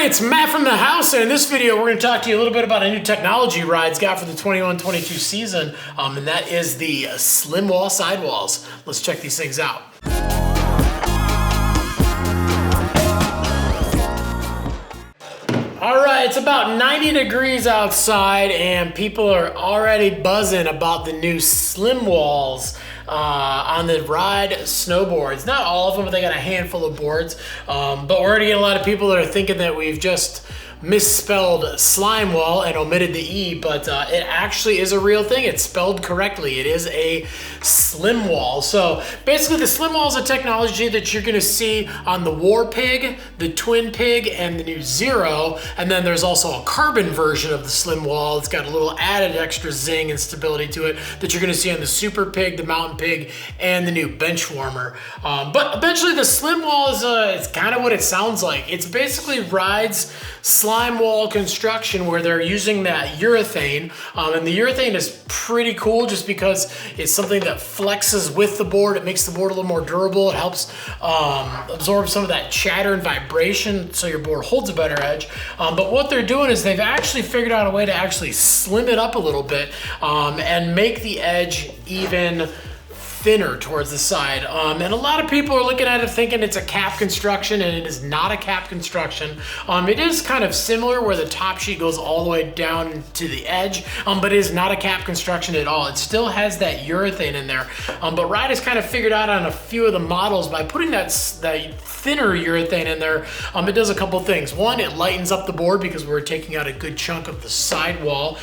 everybody, it's Matt from the house, and in this video we're going to talk to you a little bit about a new technology Rides got for the 21-22 season, and that is the Slimwall sidewalls. Let's check these things out. All right, it's about 90 degrees outside and people are already buzzing about the new Slimwalls on the Ride snowboards. Not all of them, but they got a handful of boards. But we're already getting a lot of people that are thinking that we've just misspelled Slimewall and omitted the E, but it actually is a real thing. It's spelled correctly. It is a Slimwall. So basically the Slimwall is a technology that you're gonna see on the War Pig, the Twin Pig, and the new Zero. And then there's also a carbon version of the Slimwall. It's got a little added extra zing and stability to it that you're gonna see on the Super Pig, the Mountain Pig, and the new Bench Warmer. But eventually the Slimwall is it's kind of what it sounds like. It's basically Ride's Slimewall Construction, where they're using that urethane, and the urethane is pretty cool just because it's something that flexes with the board. It makes the board a little more durable. It helps absorb some of that chatter and vibration so your board holds a better edge. But what they're doing is they've actually figured out a way to actually slim it up a little bit and make the edge even thinner towards the side. And a lot of people are looking at it thinking it's a cap construction, and it is not a cap construction. It is kind of similar where the top sheet goes all the way down to the edge, but it is not a cap construction at all. It still has that urethane in there. But Ride has kind of figured out on a few of the models by putting that thinner urethane in there, it does a couple things. One, it lightens up the board because we're taking out a good chunk of the sidewall.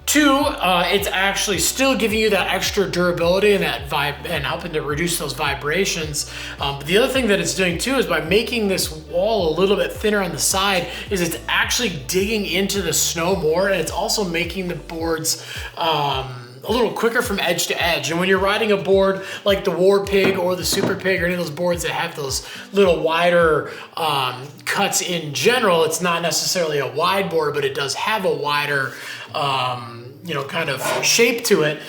Two, it's actually still giving you that extra durability and that vibe and helping to reduce those vibrations. But the other thing that it's doing too is by making this wall a little bit thinner on the side is it's actually digging into the snow more, and it's also making the boards a little quicker from edge to edge. And when you're riding a board like the War Pig or the Super Pig or any of those boards that have those little wider cuts in general, it's not necessarily a wide board, but it does have a wider kind of shape to it.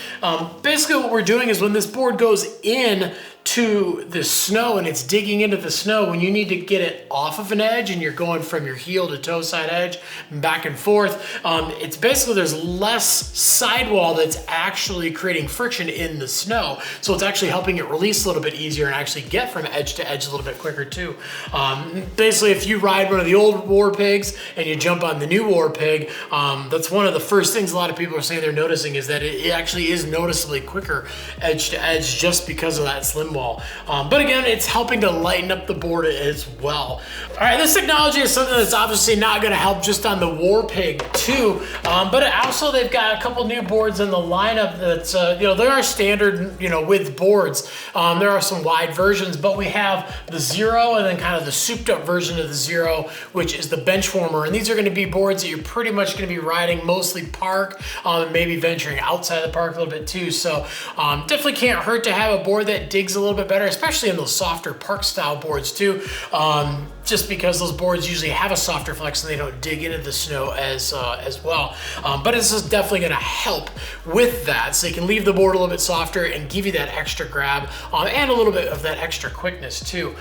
Basically what we're doing is when this board goes in to the snow and it's digging into the snow, when you need to get it off of an edge and you're going from your heel to toe side edge back and forth, it's basically there's less sidewall that's actually creating friction in the snow. So it's actually helping it release a little bit easier and actually get from edge to edge a little bit quicker too. Basically, if you ride one of the old War Pigs and you jump on the new War Pig, that's one of the first things a lot of people are saying they're noticing is that it actually is noticeably quicker edge to edge just because of that slim wall. But again, it's helping to lighten up the board as well. All right, this technology is something that's obviously not going to help just on the War Pig too, but also they've got a couple new boards in the lineup that's there are standard width boards. There are some wide versions, but we have the Zero and then kind of the souped up version of the Zero, which is the Bench Warmer, and these are going to be boards that you're pretty much going to be riding mostly park, and maybe venturing outside the park a little bit too. So definitely can't hurt to have a board that digs a little bit better, especially in those softer park style boards too, just because those boards usually have a softer flex and they don't dig into the snow as well. But this is definitely going to help with that, so you can leave the board a little bit softer and give you that extra grab and a little bit of that extra quickness too.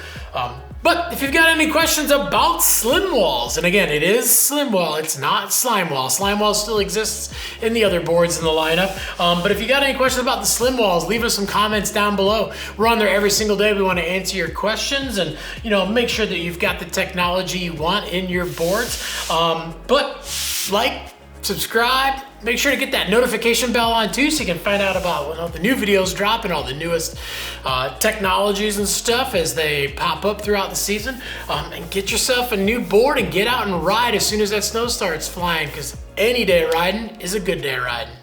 But if you've got any questions about Slimwalls, and again, it is Slimwall, it's not Slimewall. Slimewall still exists in the other boards in the lineup. But if you got any questions about the Slimwalls, leave us some comments down below. We're on there every single day. We want to answer your questions and make sure that you've got the technology you want in your boards. But like, subscribe, make sure to get that notification bell on too, so you can find out about when all the new videos drop and all the newest technologies and stuff as they pop up throughout the season. And get yourself a new board and get out and ride as soon as that snow starts flying, because any day riding is a good day riding.